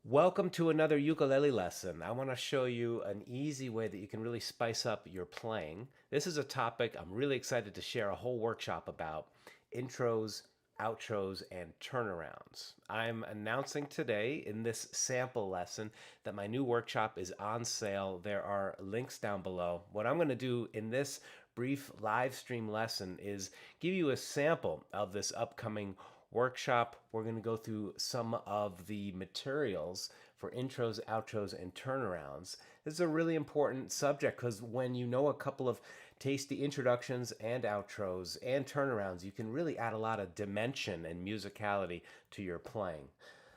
Welcome to another ukulele lesson. I want to show you an easy way that you can really spice up your playing. This is a topic I'm really excited to share a whole workshop about: intros, outros, and turnarounds. I'm announcing today in this sample lesson that my new workshop is on sale. There are links down below. What I'm going to do in this brief live stream lesson is give you a sample of this upcoming workshop. We're going to go through some of the materials for intros, outros, and turnarounds. This is a really important subject because when you know a couple of tasty introductions and outros and turnarounds, you can really add a lot of dimension and musicality to your playing.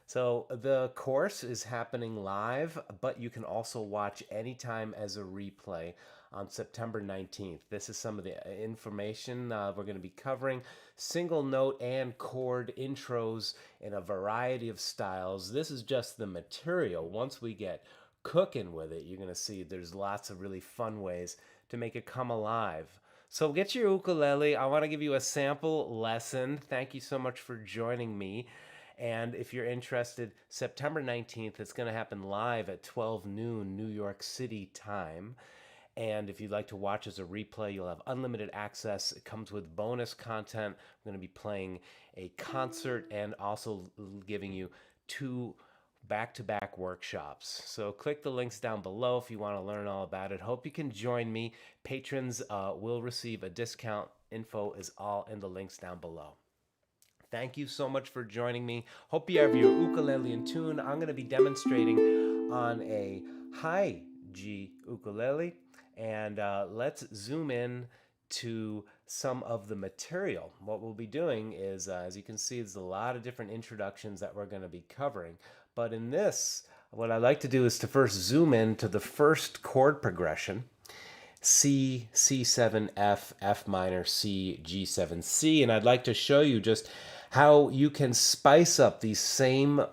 So the course is happening live, but you can also watch anytime as a replay on September 19th. This is some of the information we're going to be covering: single note and chord intros in a variety of styles. This is just the material. Once we get cooking with it, you're going to see there's lots of really fun ways to make it come alive. So get your ukulele. I want to give you a sample lesson. Thank you so much for joining me. And if you're interested, September 19th, it's going to happen live at 12 noon New York City time. And if you'd like to watch as a replay, you'll have unlimited access. It comes with bonus content. I'm going to be playing a concert and also giving you 2 back-to-back workshops. So click the links down below if you want to learn all about it. Hope you can join me. Patrons will receive a discount. Info is all in the links down below. Thank you so much for joining me. Hope you have your ukulele in tune. I'm going to be demonstrating on a high G ukulele, and let's zoom in to some of the material. What we'll be doing is, as you can see, there's a lot of different introductions that we're going to be covering. But in this, what I like to do is to first zoom in to the first chord progression: C, C7, F, F minor, C, G7, C. And I'd like to show you just how you can spice up these same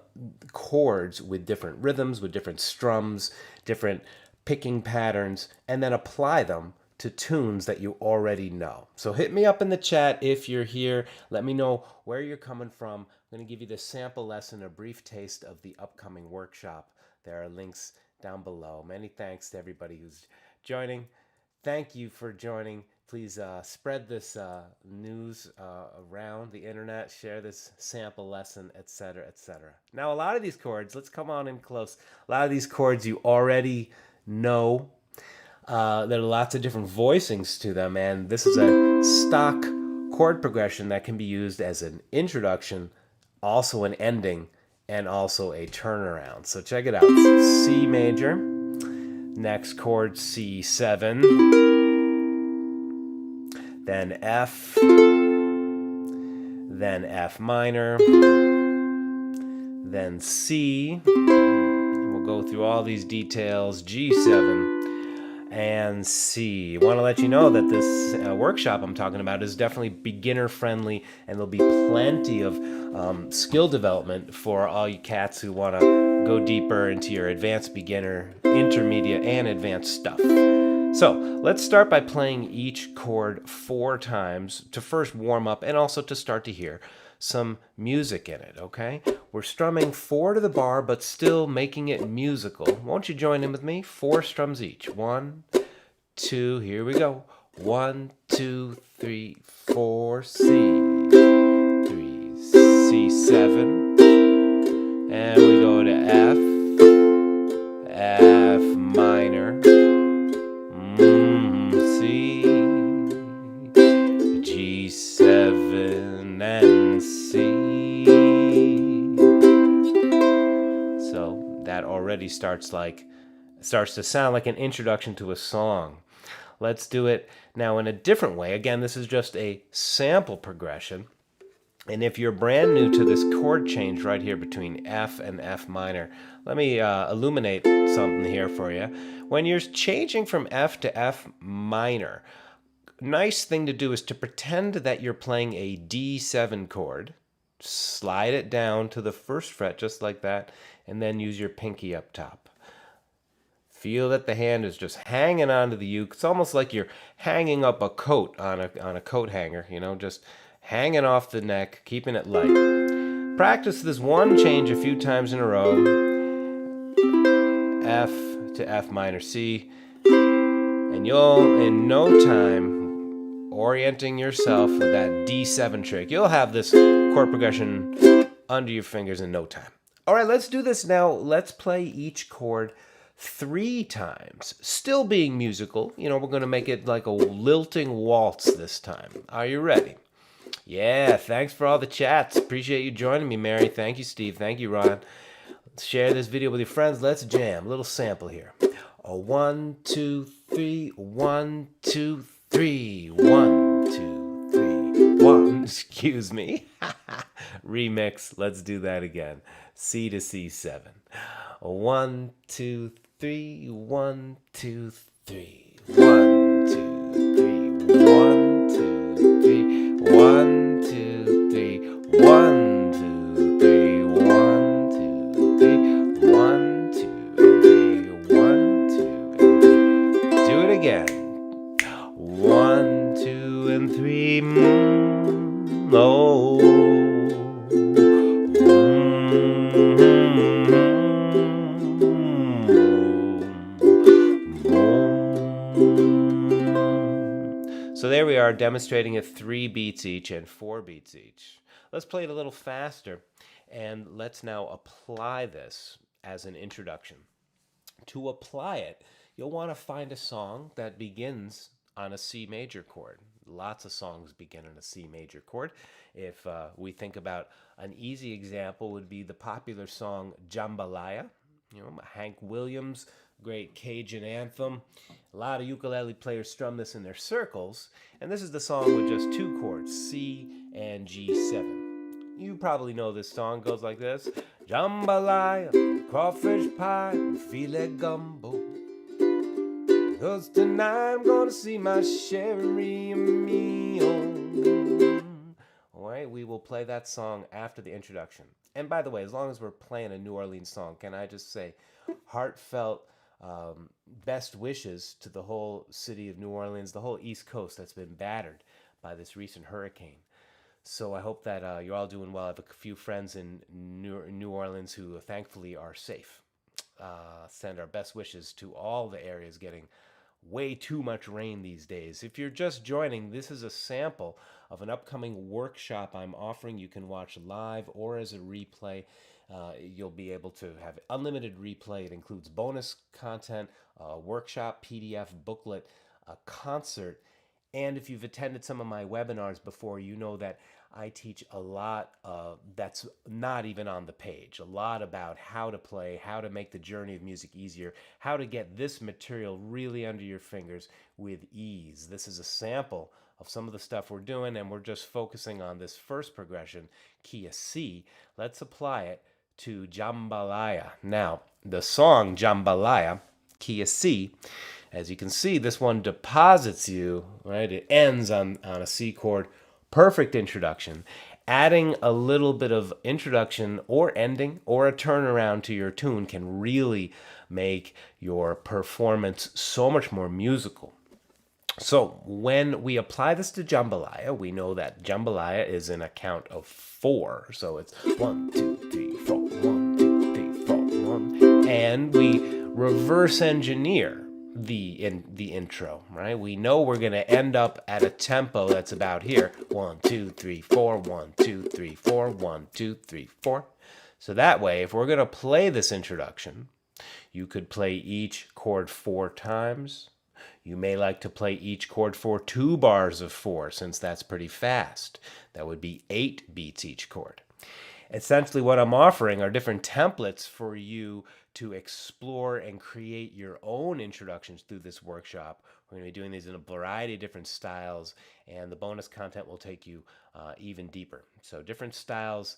chords with different rhythms, with different strums, different picking patterns, and then apply them to tunes that you already know. So hit me up in the chat if you're here. Let me know where you're coming from. I'm going to give you the sample lesson, a brief taste of the upcoming workshop. There are links down below. Many thanks to everybody who's joining. Thank you for joining. Please spread this news around the internet, share this sample lesson, etc., etc. Now, a lot of these chords, let's come on in close. A lot of these chords you already know. There are lots of different voicings to them, and this is a stock chord progression that can be used as an introduction, also an ending, and also a turnaround. So check it out. C major, next chord C7, then F, then F minor, then C, and we'll go through all these details, G7, and C. I want to let you know that this workshop I'm talking about is definitely beginner friendly, and there'll be plenty of skill development for all you cats who want to go deeper into your advanced beginner, intermediate, and advanced stuff. So let's start by playing each chord 4 times to first warm up and also to start to hear some music in it, okay? We're strumming 4 to the bar, but still making it musical. Won't you join in with me? 4 strums each. 1, 2, here we go. 1, 2, 3, 4, C. 3, C7. And we go to F. F minor. C, G7, and C. So that already starts to sound like an introduction to a song. Let's do it now in a different way. Again, this is just a sample progression. And if you're brand new to this chord change right here between F and F minor, let me illuminate something here for you. When you're changing from F to F minor, nice thing to do is to pretend that you're playing a D7 chord, slide it down to the first fret just like that, and then use your pinky up top. Feel that the hand is just hanging onto the uke. It's almost like you're hanging up a coat on a coat hanger, you know, just hanging off the neck, keeping it light. Practice this one change a few times in a row, F to F minor C, and you'll, in no time, orienting yourself with that D7 trick, you'll have this chord progression under your fingers in no time. All right, let's do this now. Let's play each chord 3 times, still being musical. You know, we're going to make it like a lilting waltz this time. Are you ready? Yeah, thanks for all the chats. Appreciate you joining me, Mary. Thank you, Steve. Thank you, Ron. Share this video with your friends. Let's jam. A little sample here. 1, 2, 3. 1, 2, 3. 1, 2, 3. 1. Excuse me. Remix. Let's do that again. C to C7. 1, 2, 3. 1, 2, 3. 1, 2, 3. 1, 2, 3. 1, 2, 3. 1, 2, 3. 1, 2, 3. 1, 2, 3. 1, 2, 3. Do it again. 1, 2, and 3. Oh. So there we are, demonstrating at 3 beats each and 4 beats each. Let's play it a little faster, and let's now apply this as an introduction. To apply it, you'll want to find a song that begins on a C major chord. Lots of songs begin on a C major chord. If we think about an easy example, would be the popular song Jambalaya, Hank Williams, great Cajun anthem. A lot of ukulele players strum this in their circles, and this is the song with just 2 chords, C and G7. You probably know this song. It goes like this. Jambalaya, crawfish pie, filet gumbo. 'Cause tonight I'm gonna see my sherry meal. All right, we will play that song after the introduction. And by the way, as long as we're playing a New Orleans song, can I just say heartfelt best wishes to the whole city of New Orleans, the whole East Coast that's been battered by this recent hurricane. So I hope that you're all doing well. I have a few friends in New Orleans who thankfully are safe. Send our best wishes to all the areas getting way too much rain these days. If you're just joining, this is a sample of an upcoming workshop I'm offering. You can watch live or as a replay. You'll be able to have unlimited replay. It includes bonus content, a workshop, PDF, booklet, a concert. And if you've attended some of my webinars before, you know that I teach a lot that's not even on the page. A lot about how to play, how to make the journey of music easier, how to get this material really under your fingers with ease. This is a sample of some of the stuff we're doing, and we're just focusing on this first progression, key of C. Let's apply it to Jambalaya. Now, the song Jambalaya, key of C, as you can see, this one deposits you, right? It ends on a C chord. Perfect introduction. Adding a little bit of introduction or ending or a turnaround to your tune can really make your performance so much more musical. So when we apply this to Jambalaya, we know that Jambalaya is in a count of 4. So it's 1, 2, 3, 4, 1, 2, 3, 4, 1. And we reverse engineer the intro, right? We know we're going to end up at a tempo that's about here. 1, 2, 3, 4, 1, 2, 3, 4, 1, 2, 3, 4. So that way, if we're going to play this introduction, you could play each chord 4 times. You may like to play each chord for 2 bars of 4, since that's pretty fast. That would be 8 beats each chord. Essentially, what I'm offering are different templates for you to explore and create your own introductions through this workshop. We're going to be doing these in a variety of different styles, and the bonus content will take you even deeper. So different styles.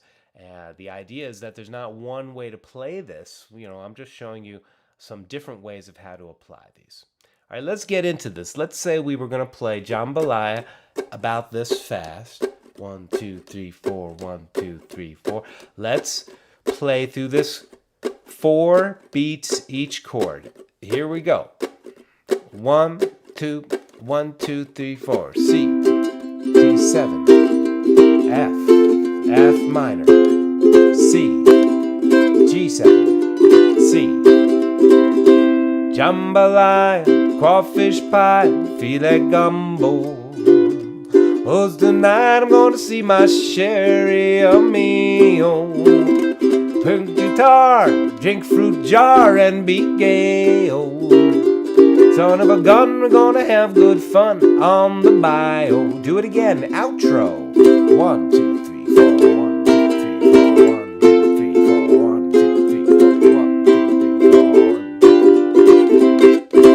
The idea is that there's not one way to play this. I'm just showing you some different ways of how to apply these. All right, let's get into this. Let's say we were going to play Jambalaya about this fast. 1, 2, 3, 4, 1, 2, 3, 4. Let's play through this 4 beats each chord. Here we go. 1, 2, 1, 2, 3, 4. C, G7, F, F minor, C, G7, C, jambalaya, crawfish pie, filet gumbo. Oh, tonight I'm gonna see my sherry amigo. Play guitar, drink fruit jar, and be gay. Oh, son of a gun, we're gonna have good fun on the bio. Do it again, outro. 1, 2, 3, 4. 1, 2, 3, 4. 1, 2, 3, 4. 1, 2, 3, 4. 1, 2, 3,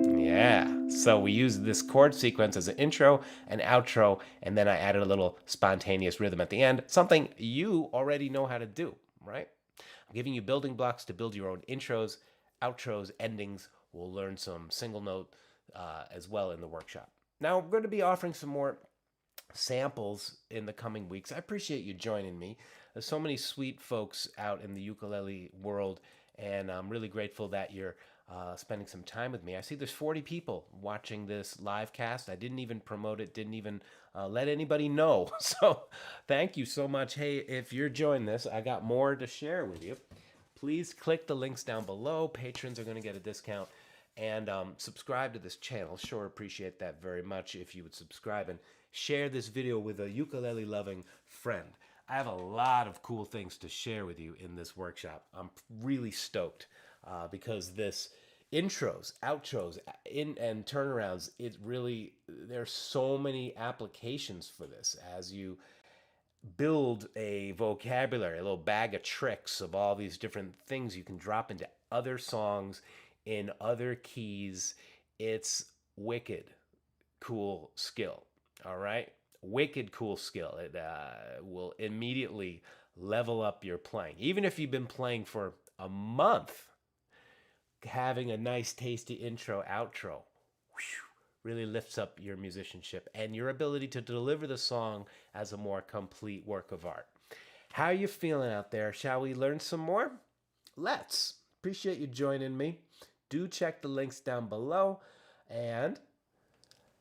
4. Yeah. So we use this chord sequence as an intro and outro, and then I added a little spontaneous rhythm at the end, something you already know how to do, right? I'm giving you building blocks to build your own intros, outros, endings. We'll learn some single note as well in the workshop. Now, we're going to be offering some more samples in the coming weeks. I appreciate you joining me. There's so many sweet folks out in the ukulele world, and I'm really grateful that you're spending some time with me. I see there's 40 people watching this live cast. I didn't even promote it, didn't even let anybody know. So thank you so much. Hey, if you're enjoying this, I got more to share with you. Please click the links down below. Patrons are going to get a discount. And subscribe to this channel. Sure appreciate that very much if you would subscribe and share this video with a ukulele-loving friend. I have a lot of cool things to share with you in this workshop. I'm really stoked because this intros, outros, and turnarounds, there's so many applications for this as you build a vocabulary, a little bag of tricks of all these different things you can drop into other songs in other keys. It's wicked cool skill. All right, wicked cool skill. It will immediately level up your playing. Even if you've been playing for a month, having a nice tasty intro outro really lifts up your musicianship and your ability to deliver the song as a more complete work of art. How are you feeling out there? Shall we learn some more? Let's. Appreciate you joining me. Do check the links down below, and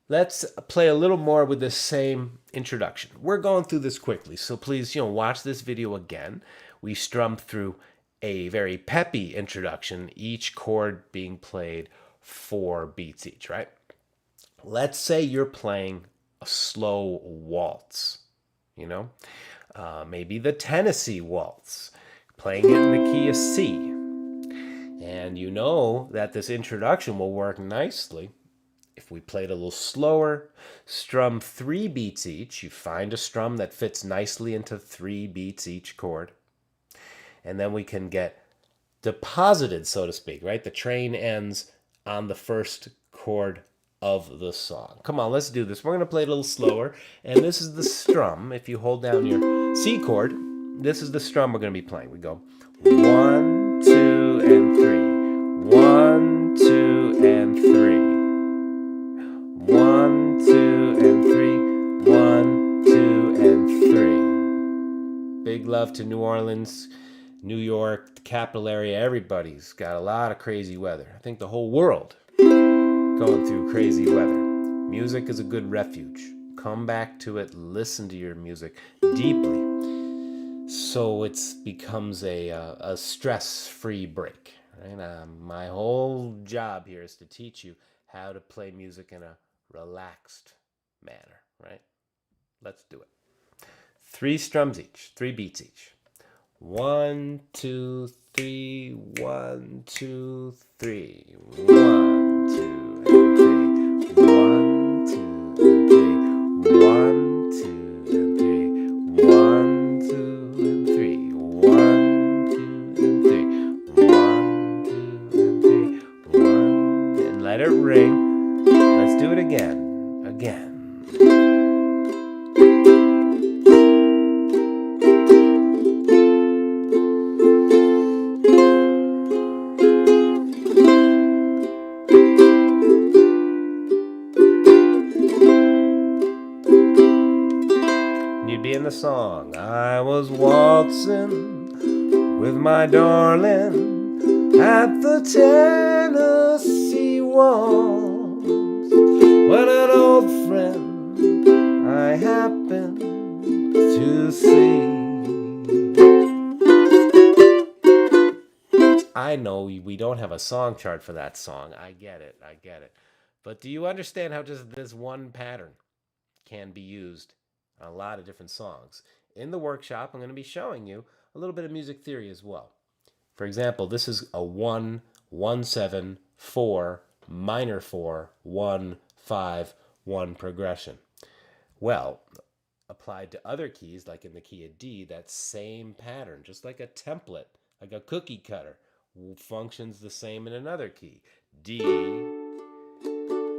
let's play a little more with the same introduction. We're going through this quickly, so please, watch this video again. We strum through a very peppy introduction, each chord being played 4 beats each, right? Let's say you're playing a slow waltz, maybe the Tennessee waltz, playing it in the key of C. And you know that this introduction will work nicely if we played a little slower, strum 3 beats each. You find a strum that fits nicely into 3 beats each chord. And then we can get deposited, so to speak, right? The train ends on the first chord of the song. Come on, let's do this. We're going to play it a little slower. And this is the strum. If you hold down your C chord, this is the strum we're going to be playing. We go 1, 2, and 3. 1, 2, and 3. 1, 2, and 3. 1, 2, and 3. Big love to New Orleans, New York, the capital area. Everybody's got a lot of crazy weather. I think the whole world going through crazy weather. Music is a good refuge. Come back to it. Listen to your music deeply, so it becomes a stress-free break. Right? My whole job here is to teach you how to play music in a relaxed manner. Right? Let's do it. 3 strums each, 3 beats each. 1, 2, 3. 1, 2, 3. 1, 2. 1, 2, 3. 1, 2, 3. 1, 2, 3. 1, 2, 3. 1, 2, 3. 1, and let it ring. Let's do it again. In the song, I was waltzing with my darling at the Tennessee waltz when an old friend I happened to see. I know we don't have a song chart for that song. I get it. I get it. But do you understand how just this one pattern can be used on a lot of different songs? In the workshop, I'm going to be showing you a little bit of music theory as well. For example, this is a 1, 1, 7, 4, minor 4, 1, 5, 1 progression. Well, applied to other keys, like in the key of D, that same pattern, just like a template, like a cookie cutter, functions the same in another key. D,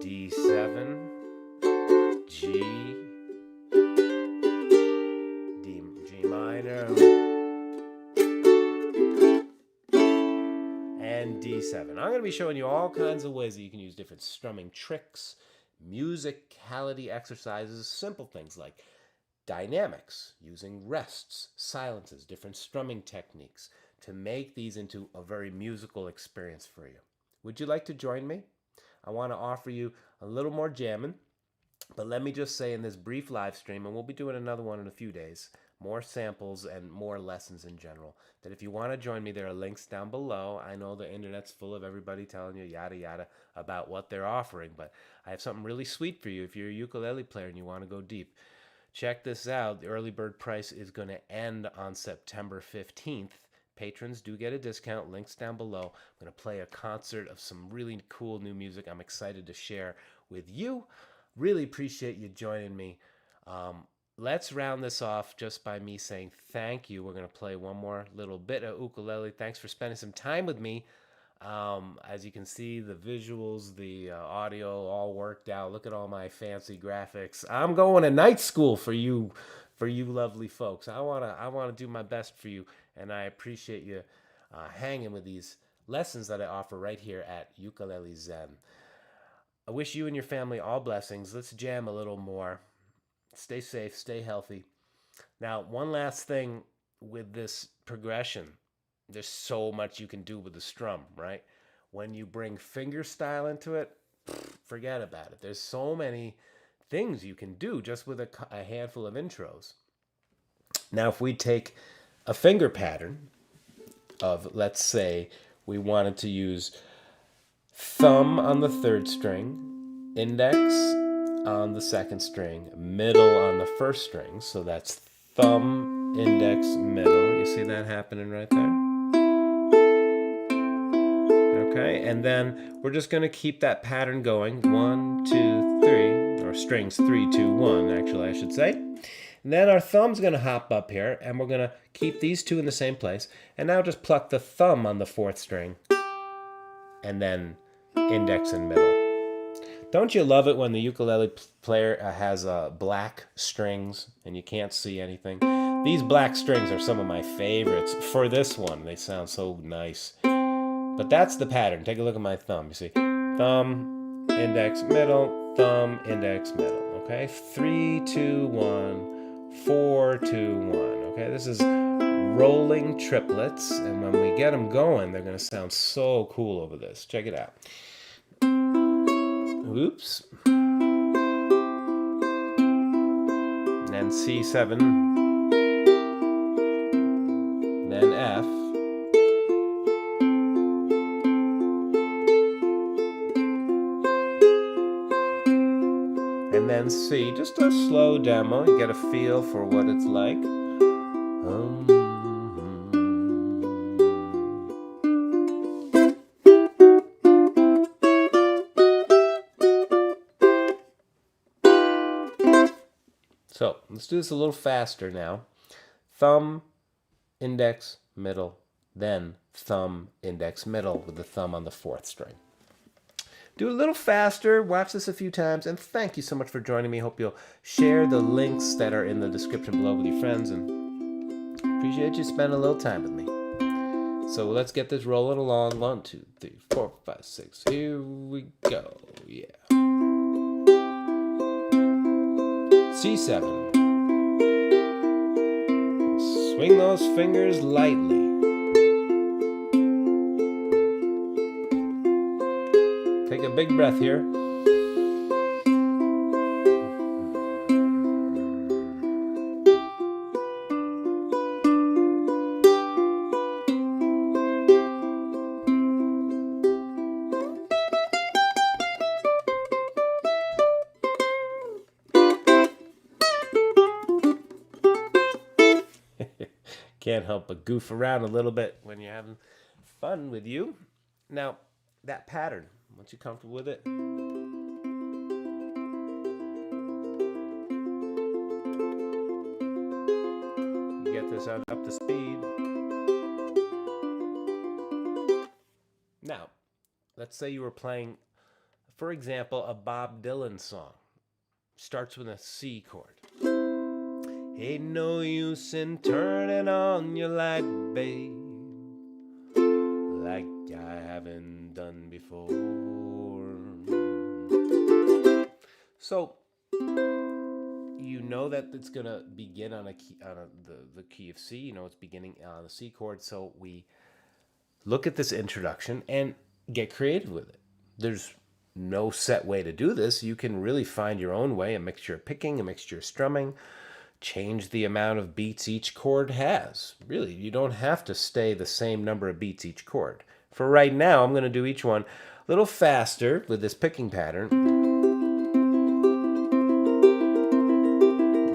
D7, G, G minor, and D7. I'm going to be showing you all kinds of ways that you can use different strumming tricks, musicality exercises, simple things like dynamics, using rests, silences, different strumming techniques to make these into a very musical experience for you. Would you like to join me? I want to offer you a little more jamming, but let me just say in this brief live stream, and we'll be doing another one in a few days, more samples and more lessons in general, that if you want to join me, there are links down below. I know the internet's full of everybody telling you yada yada about what they're offering, but I have something really sweet for you if you're a ukulele player and you want to go deep. Check this out. The early bird price is going to end on September 15th. Patrons do get a discount. Links down below. I'm going to play a concert of some really cool new music I'm excited to share with you. Really appreciate you joining me. Let's round this off just by me saying thank you. We're going to play one more little bit of ukulele. Thanks for spending some time with me. As you can see, the visuals, the audio all worked out. Look at all my fancy graphics. I'm going to night school for you lovely folks. I wanna do my best for you, and I appreciate you hanging with these lessons that I offer right here at Ukulele Zen. I wish you and your family all blessings. Let's jam a little more. Stay safe, stay healthy. Now, one last thing with this progression. There's so much you can do with the strum, right? When you bring fingerstyle into it, forget about it. There's so many things you can do just with a handful of intros. Now, if we take a finger pattern of, let's say, we wanted to use thumb on the third string, index on the second string, middle on the first string. So that's thumb, index, middle. You see that happening right there? Okay, and then we're just going to keep that pattern going. 1, 2, 3, or strings 3, 2, 1, actually, I should say. And then our thumb's going to hop up here, and we're going to keep these two in the same place. And now just pluck the thumb on the fourth string, and then index and middle. Don't you love it when the ukulele player has black strings and you can't see anything? These black strings are some of my favorites for this one. They sound so nice. But that's the pattern. Take a look at my thumb. You see, thumb, index, middle, thumb, index, middle. Okay, 3, 2, 1, 4, 2, 1. Okay, this is rolling triplets, and when we get them going, they're going to sound so cool over this. Check it out. Oops. And then C7, then F. And then C, just a slow demo. You get a feel for what it's like. So let's do this a little faster now. Thumb, index, middle, then thumb, index, middle with the thumb on the fourth string. Do it a little faster, watch this a few times, and thank you so much for joining me. Hope you'll share the links that are in the description below with your friends, and appreciate you spending a little time with me. So let's get this rolling along. 1, 2, 3, 4, 5, 6. Here we go. Yeah. C7. Swing those fingers lightly. Take a big breath here. Can't help but goof around a little bit when you're having fun with you. Now, that pattern, once you're comfortable with it, you get this up to speed. Now, let's say you were playing, for example, a Bob Dylan song. Starts with a C chord. Ain't no use in turning on your light, babe, like I haven't done before. So you know that it's gonna begin on the key of C. You know it's beginning on the C chord. So we look at this introduction and get creative with it. There's no set way to do this. You can really find your own way, a mixture of picking, a mixture of strumming. Change the amount of beats each chord has. Really, you don't have to stay the same number of beats each chord. For right now, I'm going to do each one a little faster with this picking pattern.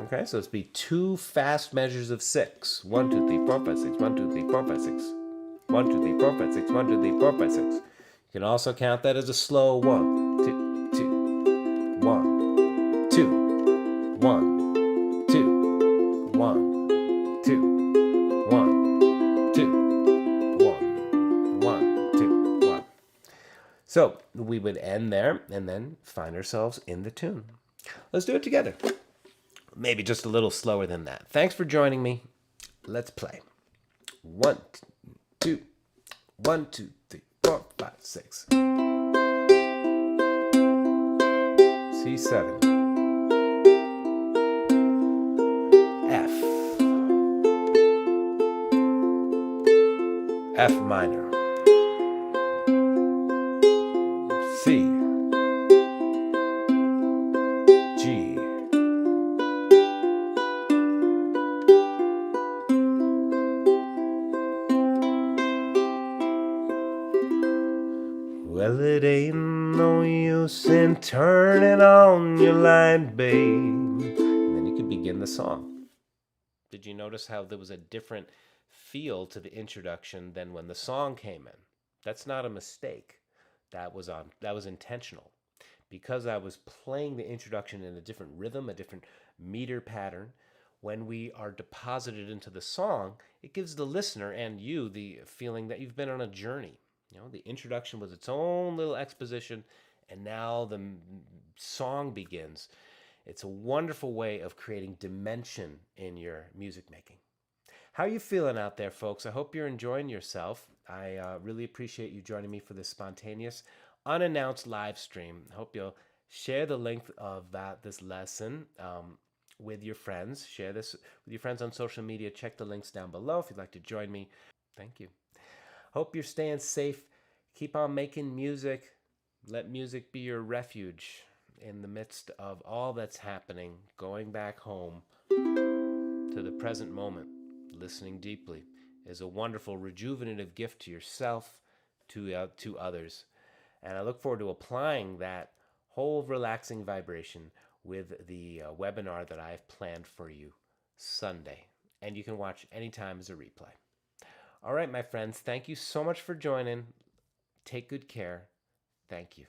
Okay, so it's be 2 fast measures of 6. 1, 2, 3, 4, 5, 6. 1, 2, 3, 4, 5, 6. 1, 2, 3, 4, 5, 6. 1, 2, 3, 4, 5, 6. You can also count that as a slow 1, 2, 2, 1, 2, 1. 1, 2, 1, 2, 1, 1, 2, 1. So we would end there and then find ourselves in the tune. Let's do it together. Maybe just a little slower than that. Thanks for joining me. Let's play. 1, 2, 1, 2, 3, 4, 5, 6. C7. F minor, C, G, well, it ain't no use in turning on your light, babe. And then you can begin the song. Did you notice how there was a different feel to the introduction than when the song came in? That's not a mistake. That was intentional. Because I was playing the introduction in a different rhythm, a different meter pattern, when we are deposited into the song, it gives the listener and you the feeling that you've been on a journey. You know, the introduction was its own little exposition, and now the song begins. It's a wonderful way of creating dimension in your music making. How are you feeling out there, folks? I hope you're enjoying yourself. I really appreciate you joining me for this spontaneous, unannounced live stream. I hope you'll share the link of this lesson with your friends. Share this with your friends on social media. Check the links down below if you'd like to join me. Thank you. Hope you're staying safe. Keep on making music. Let music be your refuge in the midst of all that's happening. Going back home to the present moment. Listening deeply is a wonderful rejuvenative gift to yourself, to others. And I look forward to applying that whole relaxing vibration with the webinar that I've planned for you Sunday. And you can watch anytime as a replay. All right, my friends, thank you so much for joining. Take good care. Thank you.